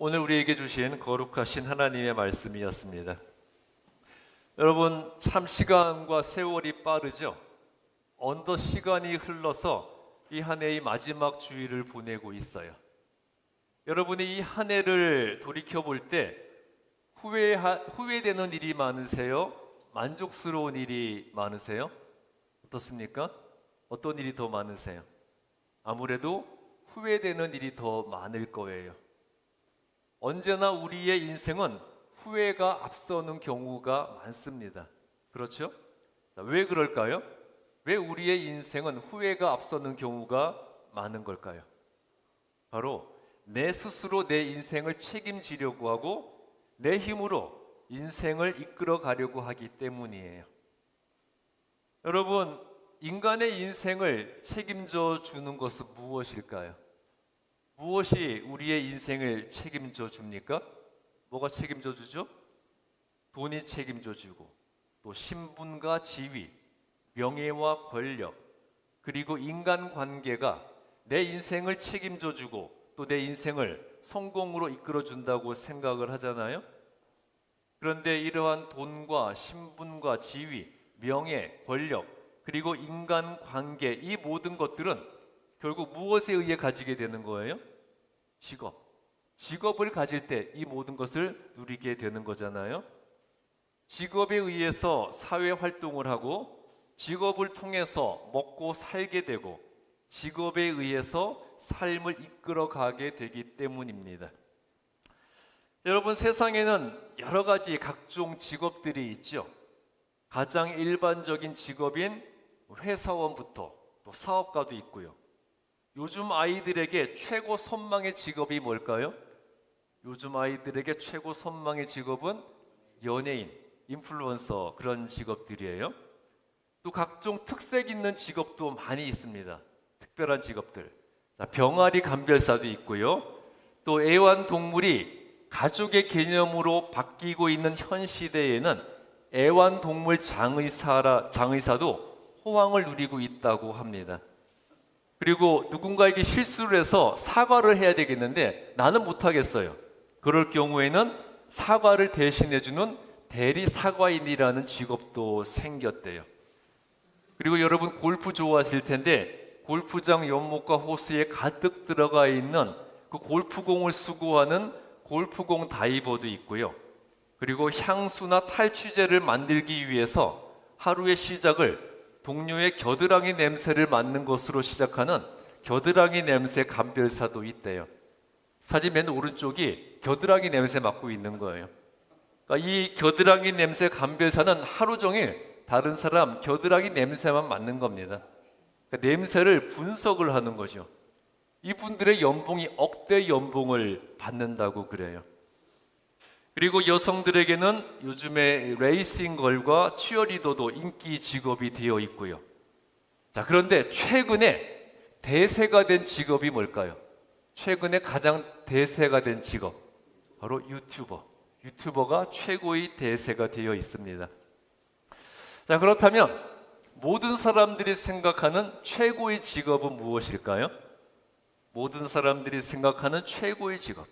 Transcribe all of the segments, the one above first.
오늘 우리에게 주신 거룩하신 하나님의 말씀이었습니다. 여러분, 참 시간과 세월이 빠르죠? 어느덧 시간이 흘러서 이 한 해의 마지막 주일을 보내고 있어요. 여러분이 이 한 해를 돌이켜볼 때 후회되는 일이 많으세요? 만족스러운 일이 많으세요? 어떻습니까? 어떤 일이 더 많으세요? 아무래도 후회되는 일이 더 많을 거예요. 언제나 우리의 인생은 후회가 앞서는 경우가 많습니다. 그렇죠? 자, 왜 그럴까요? 왜 우리의 인생은 후회가 앞서는 경우가 많은 걸까요? 바로 내 스스로 내 인생을 책임지려고 하고 내 힘으로 인생을 이끌어 가려고 하기 때문이에요. 여러분, 인간의 인생을 책임져 주는 것은 무엇일까요? 무엇이 우리의 인생을 책임져 줍니까? 뭐가 책임져 주죠? 돈이 책임져 주고, 또 신분과 지위, 명예와 권력, 그리고 인간관계가 내 인생을 책임져 주고 또 내 인생을 성공으로 이끌어 준다고 생각을 하잖아요. 그런데 이러한 돈과 신분과 지위, 명예, 권력, 그리고 인간관계, 이 모든 것들은 결국 무엇에 의해 가지게 되는 거예요? 직업을 가질 때 이 모든 것을 누리게 되는 거잖아요. 직업에 의해서 사회 활동을 하고 직업을 통해서 먹고 살게 되고 직업에 의해서 삶을 이끌어 가게 되기 때문입니다. 여러분, 세상에는 여러 가지 각종 직업들이 있죠. 가장 일반적인 직업인 회사원부터 또 사업가도 있고요. 요즘 아이들에게 최고 선망의 직업이 뭘까요? 요즘 아이들에게 최고 선망의 직업은 연예인, 인플루언서, 그런 직업들이에요. 또 각종 특색 있는 직업도 많이 있습니다. 특별한 직업들. 자, 병아리 감별사도 있고요. 또 애완동물이 가족의 개념으로 바뀌고 있는 현 시대에는 애완동물 장의사도 호황을 누리고 있다고 합니다. 그리고 누군가에게 실수를 해서 사과를 해야 되겠는데 나는 못하겠어요. 그럴 경우에는 사과를 대신해주는 대리 사과인이라는 직업도 생겼대요. 그리고 여러분, 골프 좋아하실 텐데 골프장 연못과 호수에 가득 들어가 있는 그 골프공을 수거하는 골프공 다이버도 있고요. 그리고 향수나 탈취제를 만들기 위해서 하루의 시작을 동료의 겨드랑이 냄새를 맡는 것으로 시작하는 겨드랑이 냄새 감별사도 있대요. 사진 맨 오른쪽이 겨드랑이 냄새 맡고 있는 거예요. 그러니까 이 겨드랑이 냄새 감별사는 하루 종일 다른 사람 겨드랑이 냄새만 맡는 겁니다. 그러니까 냄새를 분석을 하는 거죠. 이분들의 연봉이 억대 연봉을 받는다고 그래요. 그리고 여성들에게는 요즘에 레이싱걸과 치어리더도 인기 직업이 되어 있고요. 자, 그런데 최근에 대세가 된 직업이 뭘까요? 최근에 가장 대세가 된 직업, 바로 유튜버가 최고의 대세가 되어 있습니다. 자, 그렇다면 모든 사람들이 생각하는 최고의 직업은 무엇일까요? 모든 사람들이 생각하는 최고의 직업,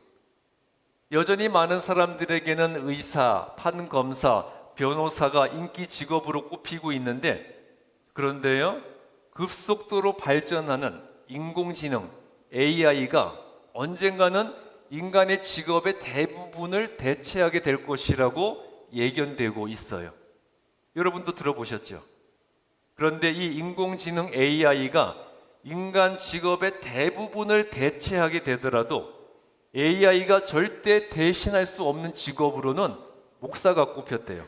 여전히 많은 사람들에게는 의사, 판검사, 변호사가 인기 직업으로 꼽히고 있는데, 그런데요, 급속도로 발전하는 인공지능 AI가 언젠가는 인간의 직업의 대부분을 대체하게 될 것이라고 예견되고 있어요. 여러분도 들어보셨죠? 그런데 이 인공지능 AI가 인간 직업의 대부분을 대체하게 되더라도 AI가 절대 대신할 수 없는 직업으로는 목사가 꼽혔대요.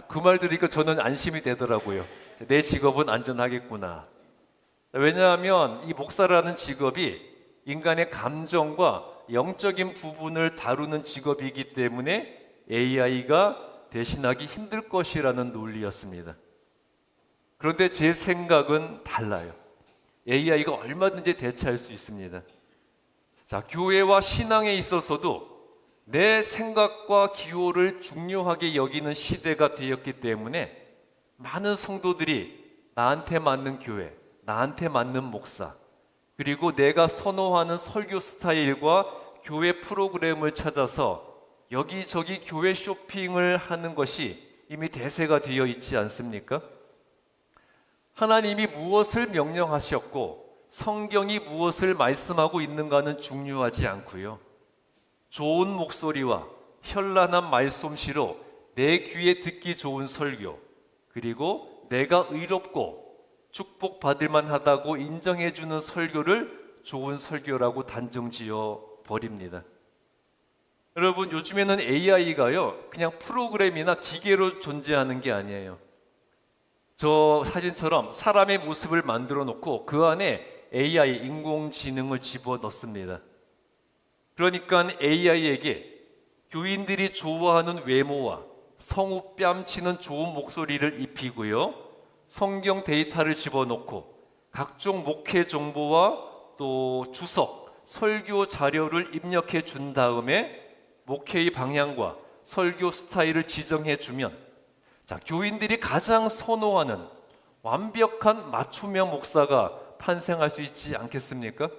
그 말 들으니까 저는 안심이 되더라고요. 내 직업은 안전하겠구나. 왜냐하면 이 목사라는 직업이 인간의 감정과 영적인 부분을 다루는 직업이기 때문에 AI가 대신하기 힘들 것이라는 논리였습니다. 그런데 제 생각은 달라요. AI가 얼마든지 대체할 수 있습니다. 자, 교회와 신앙에 있어서도 내 생각과 기호를 중요하게 여기는 시대가 되었기 때문에 많은 성도들이 나한테 맞는 교회, 나한테 맞는 목사, 그리고 내가 선호하는 설교 스타일과 교회 프로그램을 찾아서 여기저기 교회 쇼핑을 하는 것이 이미 대세가 되어 있지 않습니까? 하나님이 무엇을 명령하셨고 성경이 무엇을 말씀하고 있는가는 중요하지 않고요. 좋은 목소리와 현란한 말솜씨로 내 귀에 듣기 좋은 설교, 그리고 내가 의롭고 축복받을 만하다고 인정해주는 설교를 좋은 설교라고 단정지어 버립니다. 여러분, 요즘에는 AI가요 그냥 프로그램이나 기계로 존재하는 게 아니에요. 저 사진처럼 사람의 모습을 만들어 놓고 그 안에 AI, 인공지능을 집어넣습니다. 그러니까 AI에게 교인들이 좋아하는 외모와 성우 뺨치는 좋은 목소리를 입히고요, 성경 데이터를 집어넣고 각종 목회 정보와 또 주석, 설교 자료를 입력해 준 다음에 목회의 방향과 설교 스타일을 지정해 주면, 자, 교인들이 가장 선호하는 완벽한 맞춤형 목사가 탄생할 수 있지 않겠습니까?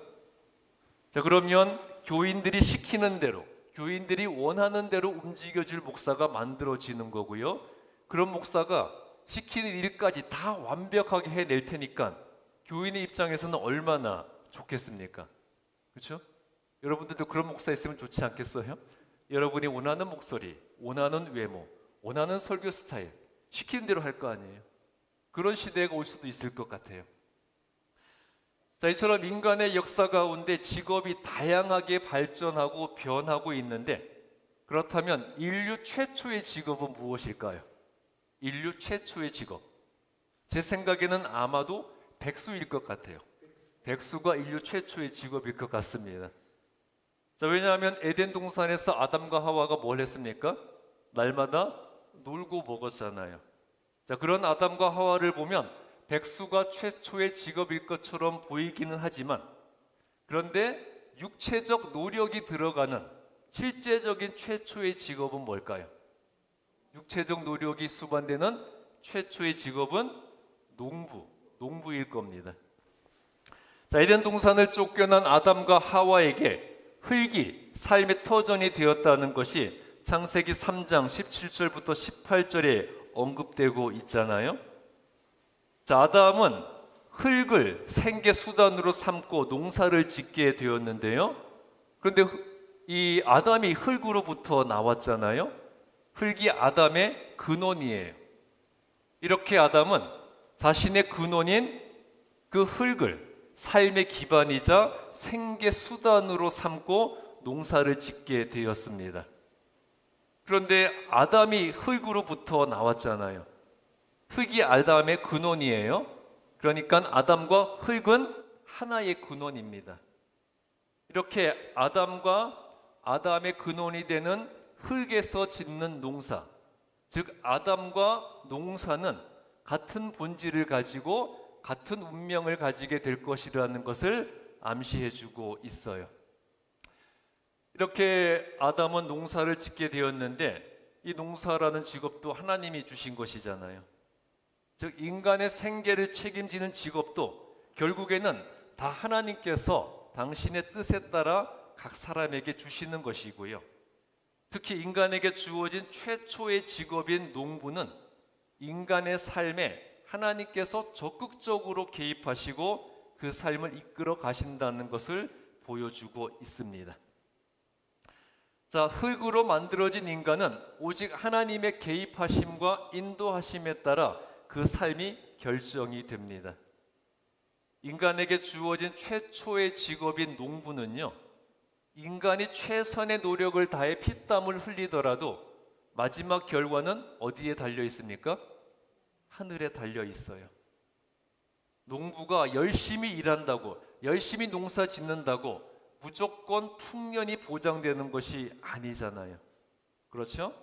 자, 그러면 교인들이 시키는 대로, 교인들이 원하는 대로 움직여줄 목사가 만들어지는 거고요. 그런 목사가 시키는 일까지 다 완벽하게 해낼 테니까 교인의 입장에서는 얼마나 좋겠습니까? 그렇죠? 여러분들도 그런 목사 있으면 좋지 않겠어요? 여러분이 원하는 목소리, 원하는 외모, 원하는 설교 스타일 시키는 대로 할 거 아니에요. 그런 시대가 올 수도 있을 것 같아요. 자, 이처럼 인간의 역사 가운데 직업이 다양하게 발전하고 변하고 있는데, 그렇다면 인류 최초의 직업은 무엇일까요? 인류 최초의 직업, 제 생각에는 아마도 백수일 것 같아요. 백수가 인류 최초의 직업일 것 같습니다. 자, 왜냐하면 에덴 동산에서 아담과 하와가 뭘 했습니까? 날마다 놀고 먹었잖아요. 자, 그런 아담과 하와를 보면 백수가 최초의 직업일 것처럼 보이기는 하지만, 그런데 육체적 노력이 들어가는 실제적인 최초의 직업은 뭘까요? 육체적 노력이 수반되는 최초의 직업은 농부일 겁니다. 자, 에덴 동산을 쫓겨난 아담과 하와에게 흙이 삶의 터전이 되었다는 것이 창세기 3장 17절부터 18절에 언급되고 있잖아요. 자, 아담은 흙을 생계 수단으로 삼고 농사를 짓게 되었는데요. 그런데 이 아담이 흙으로부터 나왔잖아요. 흙이 아담의 근원이에요. 이렇게 아담은 자신의 근원인 그 흙을 삶의 기반이자 생계 수단으로 삼고 농사를 짓게 되었습니다. 그런데 아담이 흙으로부터 나왔잖아요. 흙이 아담의 근원이에요. 그러니까 아담과 흙은 하나의 근원입니다. 이렇게 아담과 아담의 근원이 되는 흙에서 짓는 농사, 즉 아담과 농사는 같은 본질을 가지고 같은 운명을 가지게 될 것이라는 것을 암시해주고 있어요. 이렇게 아담은 농사를 짓게 되었는데, 이 농사라는 직업도 하나님이 주신 것이잖아요. 즉 인간의 생계를 책임지는 직업도 결국에는 다 하나님께서 당신의 뜻에 따라 각 사람에게 주시는 것이고요. 특히 인간에게 주어진 최초의 직업인 농부는 인간의 삶에 하나님께서 적극적으로 개입하시고 그 삶을 이끌어 가신다는 것을 보여주고 있습니다. 자, 흙으로 만들어진 인간은 오직 하나님의 개입하심과 인도하심에 따라 그 삶이 결정이 됩니다. 인간에게 주어진 최초의 직업인 농부는요, 인간이 최선의 노력을 다해 피땀을 흘리더라도 마지막 결과는 어디에 달려 있습니까? 하늘에 달려 있어요. 농부가 열심히 일한다고, 열심히 농사 짓는다고 무조건 풍년이 보장되는 것이 아니잖아요. 그렇죠?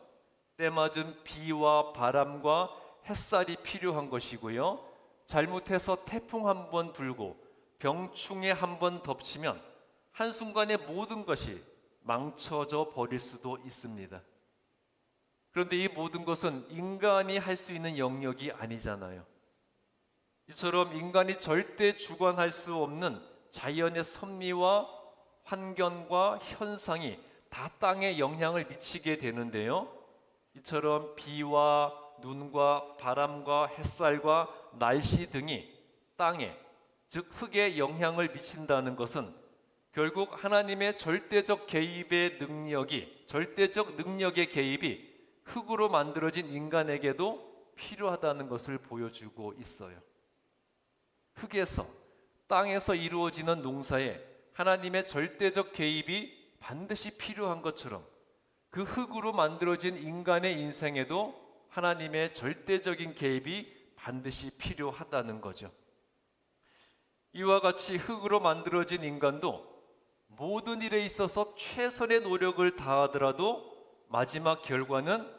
때맞은 비와 바람과 햇살이 필요한 것이고요. 잘못해서 태풍 한 번 불고 병충해 한 번 덮치면 한순간에 모든 것이 망쳐져 버릴 수도 있습니다. 그런데 이 모든 것은 인간이 할 수 있는 영역이 아니잖아요. 이처럼 인간이 절대 주관할 수 없는 자연의 섭리와 환경과 현상이 다 땅에 영향을 미치게 되는데요. 이처럼 비와 눈과 바람과 햇살과 날씨 등이 땅에, 즉 흙에 영향을 미친다는 것은 결국 하나님의 절대적 능력의 개입이 흙으로 만들어진 인간에게도 필요하다는 것을 보여주고 있어요. 흙에서, 땅에서 이루어지는 농사에 하나님의 절대적 개입이 반드시 필요한 것처럼 그 흙으로 만들어진 인간의 인생에도 하나님의 절대적인 개입이 반드시 필요하다는 거죠. 이와 같이 흙으로 만들어진 인간도 모든 일에 있어서 최선의 노력을 다하더라도 마지막 결과는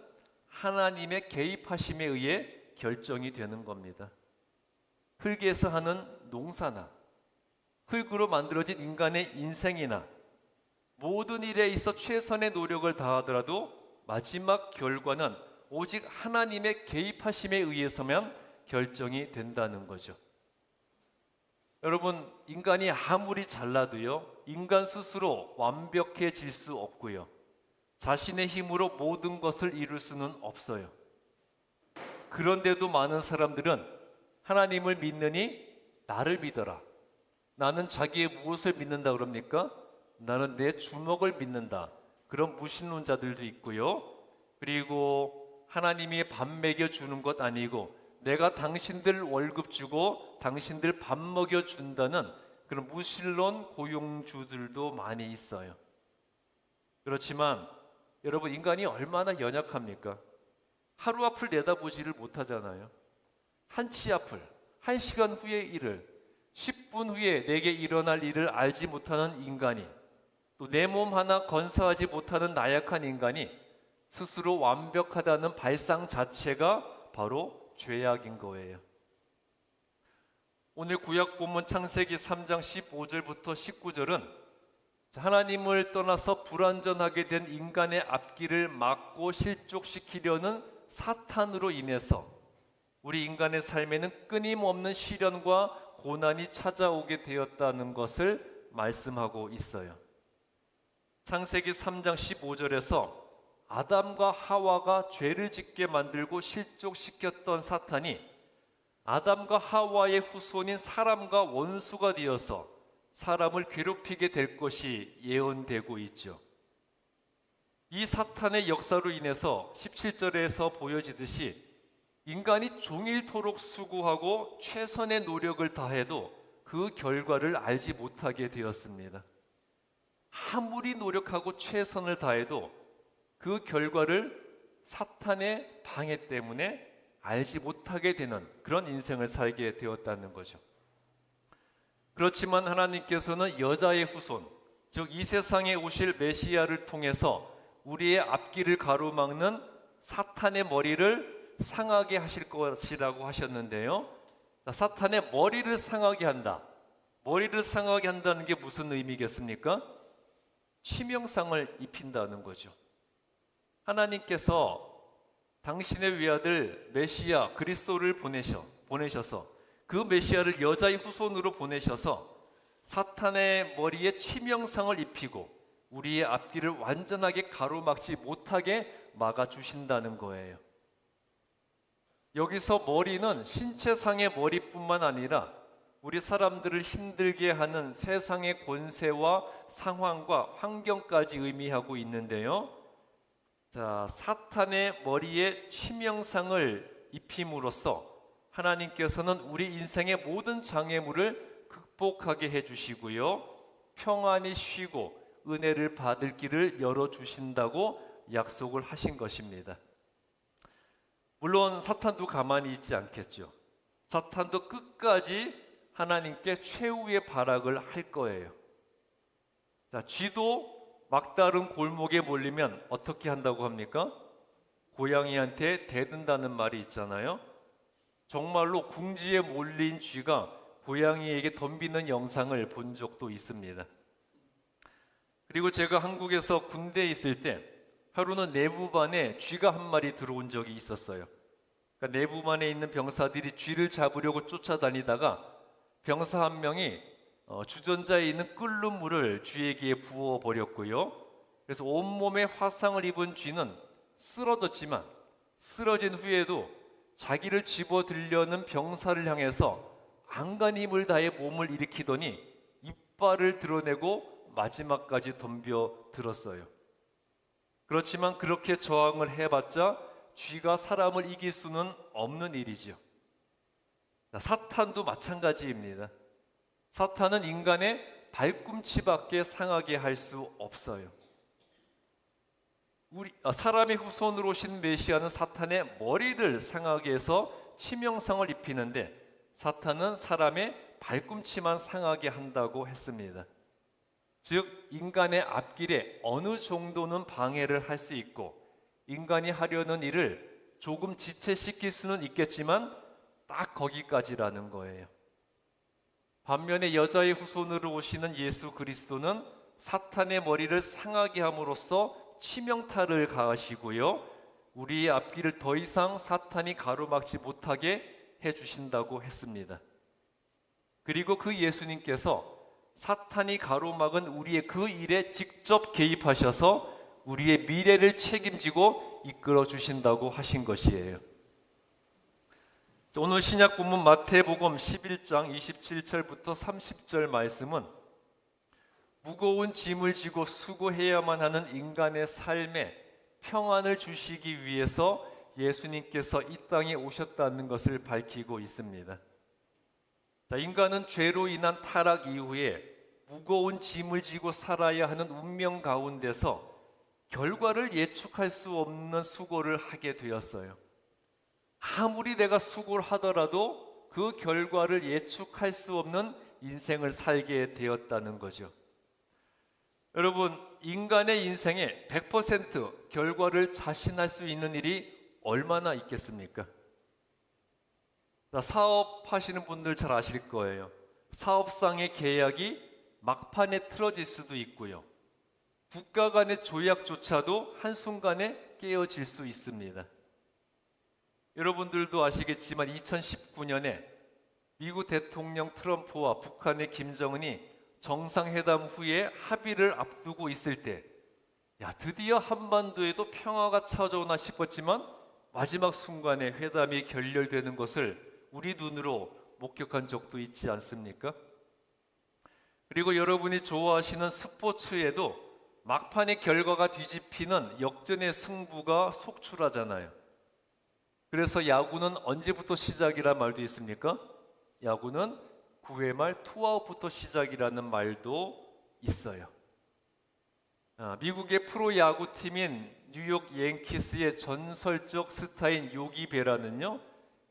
하나님의 개입하심에 의해 결정이 되는 겁니다. 흙에서 하는 농사나 흙으로 만들어진 인간의 인생이나 모든 일에 있어 최선의 노력을 다하더라도 마지막 결과는 오직 하나님의 개입하심에 의해서만 결정이 된다는 거죠. 여러분, 인간이 아무리 잘나도요, 인간 스스로 완벽해질 수 없고요, 자신의 힘으로 모든 것을 이룰 수는 없어요. 그런데도 많은 사람들은 하나님을 믿느니 나를 믿어라. 나는 자기의 무엇을 믿는다 그럽니까? 나는 내 주먹을 믿는다. 그런 무신론자들도 있고요. 그리고 하나님이 밥 먹여주는 것 아니고 내가 당신들 월급 주고 당신들 밥 먹여준다는 그런 무신론 고용주들도 많이 있어요. 그렇지만 여러분, 인간이 얼마나 연약합니까? 하루 앞을 내다보지를 못하잖아요. 한치 앞을, 1시간 후의 일을, 10분 후에 내게 일어날 일을 알지 못하는 인간이, 또 내 몸 하나 건사하지 못하는 나약한 인간이 스스로 완벽하다는 발상 자체가 바로 죄악인 거예요. 오늘 구약 본문 창세기 3장 15절부터 19절은 하나님을 떠나서 불완전하게 된 인간의 앞길을 막고 실족시키려는 사탄으로 인해서 우리 인간의 삶에는 끊임없는 시련과 고난이 찾아오게 되었다는 것을 말씀하고 있어요. 창세기 3장 15절에서 아담과 하와가 죄를 짓게 만들고 실족시켰던 사탄이 아담과 하와의 후손인 사람과 원수가 되어서 사람을 괴롭히게 될 것이 예언되고 있죠. 이 사탄의 역사로 인해서 17절에서 보여지듯이 인간이 종일토록 수고하고 최선의 노력을 다해도 그 결과를 알지 못하게 되었습니다. 아무리 노력하고 최선을 다해도 그 결과를 사탄의 방해 때문에 알지 못하게 되는 그런 인생을 살게 되었다는 거죠. 그렇지만 하나님께서는 여자의 후손, 즉 이 세상에 오실 메시아를 통해서 우리의 앞길을 가로막는 사탄의 머리를 상하게 하실 것이라고 하셨는데요. 사탄의 머리를 상하게 한다. 머리를 상하게 한다는 게 무슨 의미겠습니까? 치명상을 입힌다는 거죠. 하나님께서 당신의 외아들 메시아 그리스도를 보내셔서 그 메시아를 여자의 후손으로 보내셔서 사탄의 머리에 치명상을 입히고 우리의 앞길을 완전하게 가로막지 못하게 막아주신다는 거예요. 여기서 머리는 신체상의 머리뿐만 아니라 우리 사람들을 힘들게 하는 세상의 권세와 상황과 환경까지 의미하고 있는데요. 자, 사탄의 머리에 치명상을 입힘으로써 하나님께서는 우리 인생의 모든 장애물을 극복하게 해주시고요, 평안히 쉬고 은혜를 받을 길을 열어주신다고 약속을 하신 것입니다. 물론 사탄도 가만히 있지 않겠죠. 사탄도 끝까지 하나님께 최후의 발악을 할 거예요. 자, 쥐도 막다른 골목에 몰리면 어떻게 한다고 합니까? 고양이한테 대든다는 말이 있잖아요. 정말로 궁지에 몰린 쥐가 고양이에게 덤비는 영상을 본 적도 있습니다. 그리고 제가 한국에서 군대에 있을 때 하루는 내부반에 쥐가 한 마리 들어온 적이 있었어요. 그러니까 내부반에 있는 병사들이 쥐를 잡으려고 쫓아다니다가 병사 한 명이 주전자에 있는 끓는 물을 쥐에게 부어 버렸고요. 그래서 온몸에 화상을 입은 쥐는 쓰러졌지만 쓰러진 후에도 자기를 집어들려는 병사를 향해서 안간히 힘을 다해 몸을 일으키더니 이빨을 드러내고 마지막까지 덤벼들었어요. 그렇지만 그렇게 저항을 해봤자 쥐가 사람을 이길 수는 없는 일이죠. 사탄도 마찬가지입니다. 사탄은 인간의 발꿈치밖에 상하게 할 수 없어요. 사람의 후손으로 오신 메시아는 사탄의 머리를 상하게 해서 치명상을 입히는데 사탄은 사람의 발꿈치만 상하게 한다고 했습니다. 즉 인간의 앞길에 어느 정도는 방해를 할 수 있고 인간이 하려는 일을 조금 지체시킬 수는 있겠지만 딱 거기까지라는 거예요. 반면에 여자의 후손으로 오시는 예수 그리스도는 사탄의 머리를 상하게 함으로써 치명타를 가하시고요, 우리의 앞길을 더 이상 사탄이 가로막지 못하게 해주신다고 했습니다. 그리고 그 예수님께서 사탄이 가로막은 우리의 그 일에 직접 개입하셔서 우리의 미래를 책임지고 이끌어 주신다고 하신 것이에요. 오늘 신약 본문 마태복음 11장 27절부터 30절 말씀은 무거운 짐을 지고 수고해야만 하는 인간의 삶에 평안을 주시기 위해서 예수님께서 이 땅에 오셨다는 것을 밝히고 있습니다. 인간은 죄로 인한 타락 이후에 무거운 짐을 지고 살아야 하는 운명 가운데서 결과를 예측할 수 없는 수고를 하게 되었어요. 아무리 내가 수고를 하더라도 그 결과를 예측할 수 없는 인생을 살게 되었다는 거죠. 여러분, 인간의 인생에 100% 결과를 자신할 수 있는 일이 얼마나 있겠습니까? 사업하시는 분들 잘 아실 거예요. 사업상의 계약이 막판에 틀어질 수도 있고요. 국가 간의 조약조차도 한순간에 깨어질 수 있습니다. 여러분들도 아시겠지만 2019년에 미국 대통령 트럼프와 북한의 김정은이 정상회담 후에 합의를 앞두고 있을 때 드디어 한반도에도 평화가 찾아오나 싶었지만 마지막 순간에 회담이 결렬되는 것을 우리 눈으로 목격한 적도 있지 않습니까? 그리고 여러분이 좋아하시는 스포츠에도 막판의 결과가 뒤집히는 역전의 승부가 속출하잖아요. 그래서 야구는 언제부터 시작이란 말도 있습니까? 야구는 9회 말 투아웃부터 시작이라는 말도 있어요. 미국의 프로야구팀인 뉴욕 양키스의 전설적 스타인 요기 베라는요,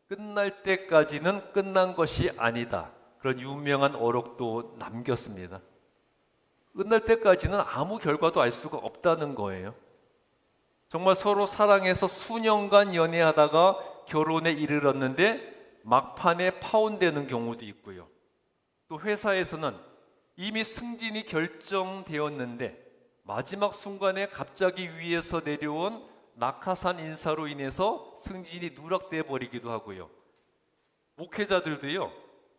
끝날 때까지는 끝난 것이 아니다, 그런 유명한 어록도 남겼습니다. 끝날 때까지는 아무 결과도 알 수가 없다는 거예요. 정말 서로 사랑해서 수년간 연애하다가 결혼에 이르렀는데 막판에 파혼되는 경우도 있고요. 또 회사에서는 이미 승진이 결정되었는데 마지막 순간에 갑자기 위에서 내려온 낙하산 인사로 인해서 승진이 누락돼 버리기도 하고요. 목회자들도요,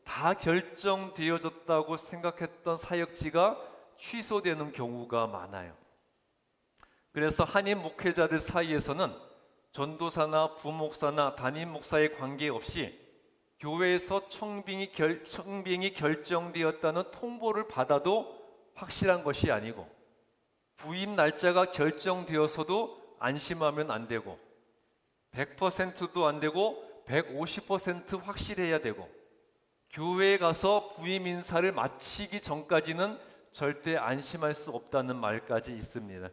다 결정되어졌다고 생각했던 사역지가 취소되는 경우가 많아요. 그래서 한인 목회자들 사이에서는 전도사나 부목사나 담임 목사에 관계없이 교회에서 청빙이 결정되었다는 통보를 받아도 확실한 것이 아니고, 부임 날짜가 결정되어서도 안심하면 안 되고, 100%도 안 되고 150% 확실해야 되고, 교회에 가서 부임 인사를 마치기 전까지는 절대 안심할 수 없다는 말까지 있습니다.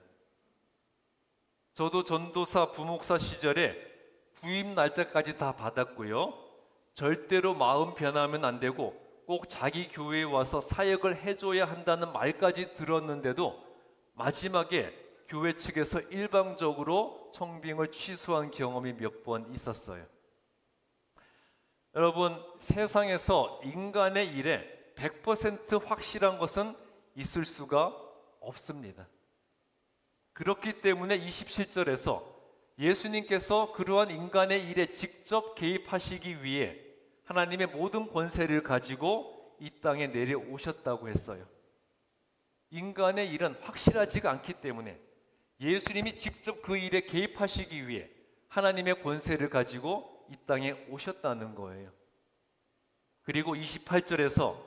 저도 전도사 부목사 시절에 부임 날짜까지 다 받았고요, 절대로 마음 변하면 안 되고 꼭 자기 교회에 와서 사역을 해줘야 한다는 말까지 들었는데도 마지막에 교회 측에서 일방적으로 청빙을 취소한 경험이 몇 번 있었어요. 여러분, 세상에서 인간의 일에 100% 확실한 것은 있을 수가 없습니다. 그렇기 때문에 27절에서 예수님께서 그러한 인간의 일에 직접 개입하시기 위해 하나님의 모든 권세를 가지고 이 땅에 내려오셨다고 했어요. 인간의 일은 확실하지가 않기 때문에 예수님이 직접 그 일에 개입하시기 위해 하나님의 권세를 가지고 이 땅에 오셨다는 거예요. 그리고 28절에서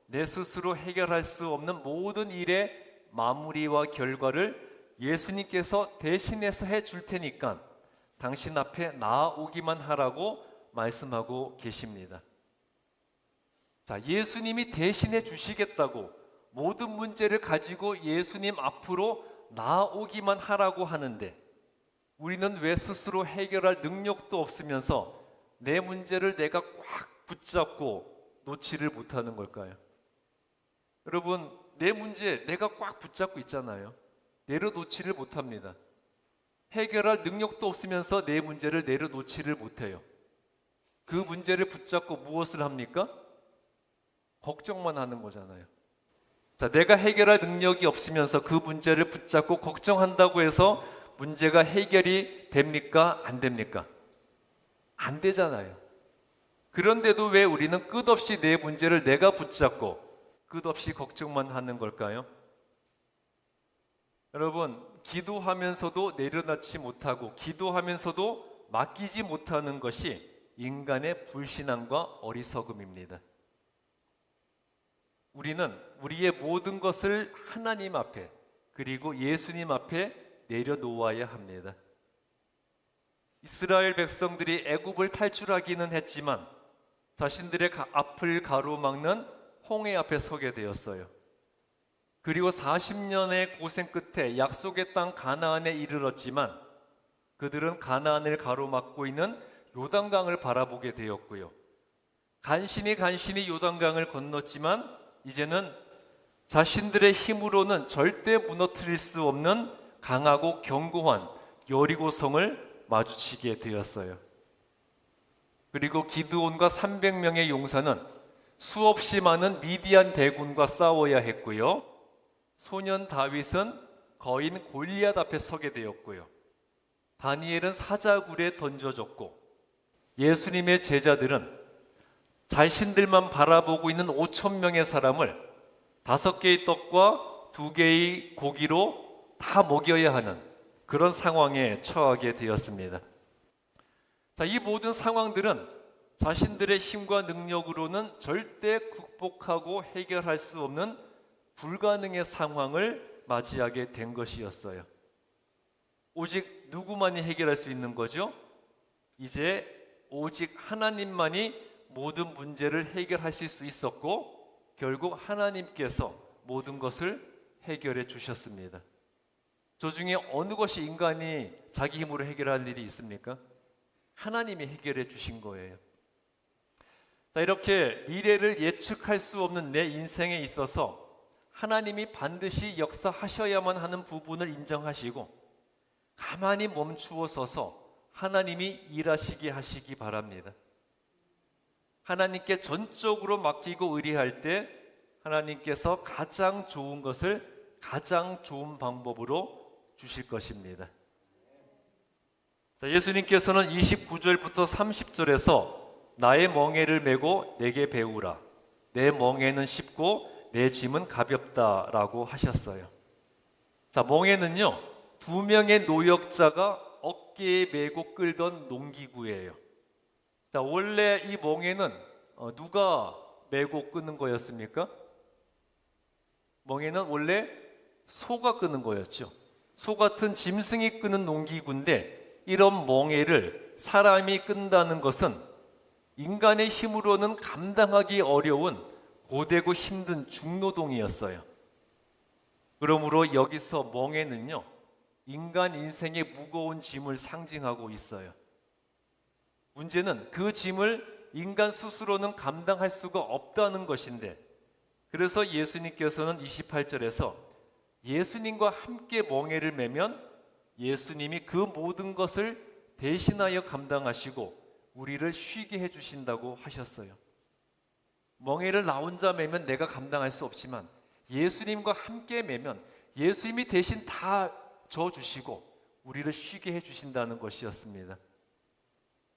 내 스스로 해결할 수 없는 모든 일의 마무리와 결과를 예수님께서 대신해서 해줄 테니까 당신 앞에 나아오기만 하라고 말씀하고 계십니다. 자, 예수님이 대신해 주시겠다고 모든 문제를 가지고 예수님 앞으로 나아오기만 하라고 하는데 우리는 왜 스스로 해결할 능력도 없으면서 내 문제를 내가 꽉 붙잡고 놓지를 못하는 걸까요? 여러분, 내 문제 내가 꽉 붙잡고 있잖아요. 내려놓지를 못합니다. 해결할 능력도 없으면서 내 문제를 내려놓지를 못해요. 그 문제를 붙잡고 무엇을 합니까? 걱정만 하는 거잖아요. 자, 내가 해결할 능력이 없으면서 그 문제를 붙잡고 걱정한다고 해서 문제가 해결이 됩니까? 안 됩니까? 안 되잖아요. 그런데도 왜 우리는 끝없이 내 문제를 내가 붙잡고 끝없이 걱정만 하는 걸까요? 여러분, 기도하면서도 내려놓지 못하고 기도하면서도 맡기지 못하는 것이 인간의 불신앙과 어리석음입니다. 우리는 우리의 모든 것을 하나님 앞에 그리고 예수님 앞에 내려놓아야 합니다. 이스라엘 백성들이 애굽을 탈출하기는 했지만 자신들의 앞을 가로막는 홍해 앞에 서게 되었어요. 그리고 40년의 고생 끝에 약속의 땅 가나안에 이르렀지만 그들은 가나안을 가로막고 있는 요단강을 바라보게 되었고요. 간신히 요단강을 건넜지만 이제는 자신들의 힘으로는 절대 무너뜨릴 수 없는 강하고 견고한 여리고성을 마주치게 되었어요. 그리고 기드온과 300명의 용사는 수없이 많은 미디안 대군과 싸워야 했고요. 소년 다윗은 거인 골리앗 앞에 서게 되었고요. 다니엘은 사자굴에 던져졌고 예수님의 제자들은 자신들만 바라보고 있는 5,000명의 사람을 5개의 떡과 2개의 고기로 다 먹여야 하는 그런 상황에 처하게 되었습니다. 자, 이 모든 상황들은 자신들의 힘과 능력으로는 절대 극복하고 해결할 수 없는 불가능의 상황을 맞이하게 된 것이었어요. 오직 누구만이 해결할 수 있는 거죠? 이제 오직 하나님만이 모든 문제를 해결하실 수 있었고 결국 하나님께서 모든 것을 해결해 주셨습니다. 저 중에 어느 것이 인간이 자기 힘으로 해결할 일이 있습니까? 하나님이 해결해 주신 거예요. 자, 이렇게 미래를 예측할 수 없는 내 인생에 있어서 하나님이 반드시 역사하셔야만 하는 부분을 인정하시고 가만히 멈추어 서서 하나님이 일하시게 하시기 바랍니다. 하나님께 전적으로 맡기고 의뢰할 때 하나님께서 가장 좋은 것을 가장 좋은 방법으로 주실 것입니다. 자, 예수님께서는 29절부터 30절에서 나의 멍에를 메고 내게 배우라. 내 멍에는 쉽고 내 짐은 가볍다라고 하셨어요. 자, 멍에는요 2명의 노역자가 어깨에 메고 끌던 농기구예요. 자, 원래 이 멍에는 누가 메고 끄는 거였습니까? 멍에는 원래 소가 끄는 거였죠. 소 같은 짐승이 끄는 농기구인데 이런 멍에를 사람이 끈다는 것은 인간의 힘으로는 감당하기 어려운 고되고 힘든 중노동이었어요. 그러므로 여기서 멍에는요 인간 인생의 무거운 짐을 상징하고 있어요. 문제는 그 짐을 인간 스스로는 감당할 수가 없다는 것인데 그래서 예수님께서는 28절에서 예수님과 함께 멍에를 메면 예수님이 그 모든 것을 대신하여 감당하시고 우리를 쉬게 해주신다고 하셨어요. 멍에를 나 혼자 메면 내가 감당할 수 없지만 예수님과 함께 메면 예수님이 대신 다 져주시고 우리를 쉬게 해주신다는 것이었습니다.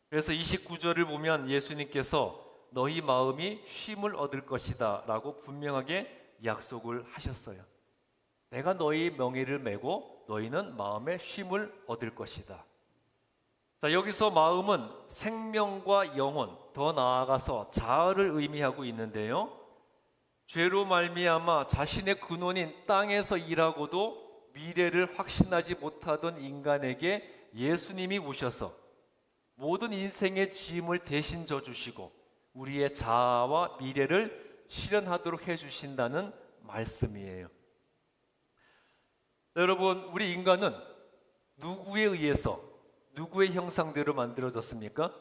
그래서 29절을 보면 예수님께서 너희 마음이 쉼을 얻을 것이다 라고 분명하게 약속을 하셨어요. 내가 너희 명예를 메고 너희는 마음의 쉼을 얻을 것이다. 자, 여기서 마음은 생명과 영혼, 더 나아가서 자아를 의미하고 있는데요. 죄로 말미암아 자신의 근원인 땅에서 일하고도 미래를 확신하지 못하던 인간에게 예수님이 오셔서 모든 인생의 짐을 대신 져주시고 우리의 자아와 미래를 실현하도록 해주신다는 말씀이에요. 여러분, 우리 인간은 누구에 의해서 누구의 형상대로 만들어졌습니까?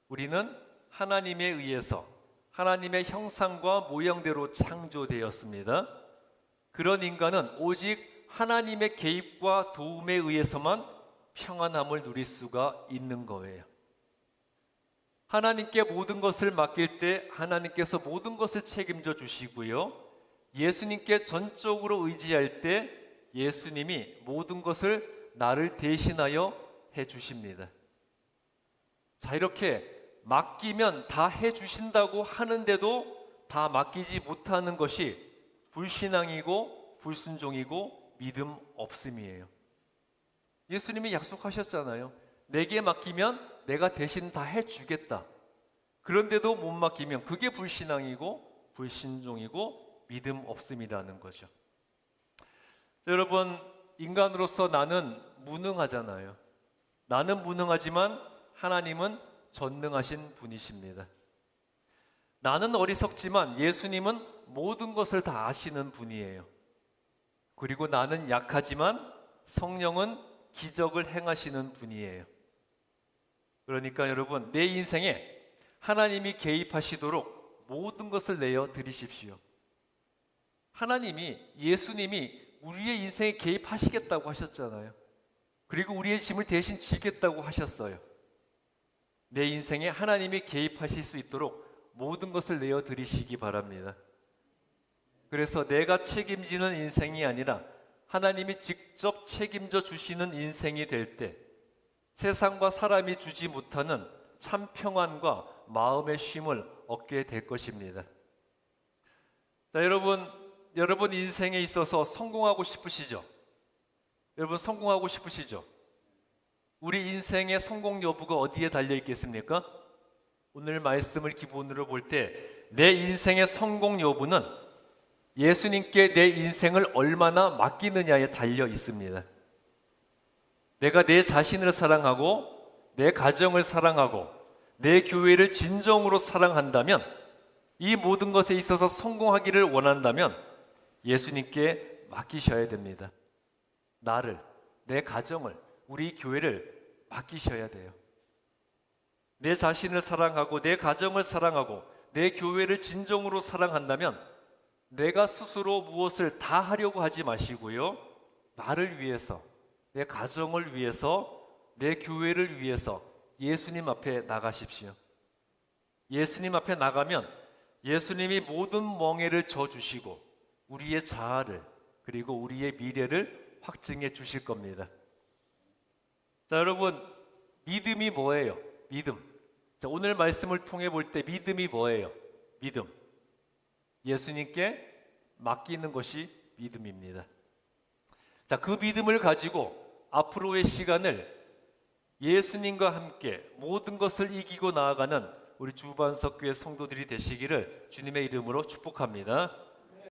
우리는 하나님에 의해서 하나님의 형상과 모양대로 창조되었습니다. 그런 인간은 오직 하나님의 개입과 도움에 의해서만 평안함을 누릴 수가 있는 거예요. 하나님께 모든 것을 맡길 때 하나님께서 모든 것을 책임져 주시고요. 예수님께 전적으로 의지할 때 예수님이 모든 것을 나를 대신하여 해 주십니다. 자, 이렇게 맡기면 다 해 주신다고 하는데도 다 맡기지 못하는 것이 불신앙이고 불순종이고 믿음 없음이에요. 예수님이 약속하셨잖아요. 내게 맡기면 내가 대신 다 해주겠다. 그런데도 못 맡기면 그게 불신앙이고 불신종이고 믿음 없음이라는 거죠. 여러분, 인간으로서 나는 무능하잖아요. 나는 무능하지만 하나님은 전능하신 분이십니다. 나는 어리석지만 예수님은 모든 것을 다 아시는 분이에요. 그리고 나는 약하지만 성령은 기적을 행하시는 분이에요. 그러니까 여러분, 내 인생에 하나님이 개입하시도록 모든 것을 내어 드리십시오. 하나님이, 예수님이 우리의 인생에 개입하시겠다고 하셨잖아요. 그리고 우리의 짐을 대신 지겠다고 하셨어요. 내 인생에 하나님이 개입하실 수 있도록 모든 것을 내어 드리시기 바랍니다. 그래서 내가 책임지는 인생이 아니라 하나님이 직접 책임져 주시는 인생이 될 때 세상과 사람이 주지 못하는 참 평안과 마음의 쉼을 얻게 될 것입니다. 자, 여러분 인생에 있어서 성공하고 싶으시죠? 여러분 성공하고 싶으시죠? 우리 인생의 성공 여부가 어디에 달려 있겠습니까? 오늘 말씀을 기본으로 볼 때 내 인생의 성공 여부는 예수님께 내 인생을 얼마나 맡기느냐에 달려 있습니다. 내가 내 자신을 사랑하고 내 가정을 사랑하고 내 교회를 진정으로 사랑한다면, 이 모든 것에 있어서 성공하기를 원한다면 예수님께 맡기셔야 됩니다. 나를, 내 가정을, 우리 교회를 맡기셔야 돼요. 내 자신을 사랑하고 내 가정을 사랑하고 내 교회를 진정으로 사랑한다면 내가 스스로 무엇을 다 하려고 하지 마시고요. 나를 위해서, 내 가정을 위해서, 내 교회를 위해서 예수님 앞에 나가십시오. 예수님 앞에 나가면 예수님이 모든 멍에를 져주시고 우리의 자아를, 그리고 우리의 미래를 확증해 주실 겁니다. 자, 여러분, 믿음이 뭐예요? 믿음. 자, 오늘 말씀을 통해 볼 때 믿음이 뭐예요? 믿음. 예수님께 맡기는 것이 믿음입니다. 자, 그 믿음을 가지고 앞으로의 시간을 예수님과 함께 모든 것을 이기고 나아가는 우리 주반석교회 성도들이 되시기를 주님의 이름으로 축복합니다.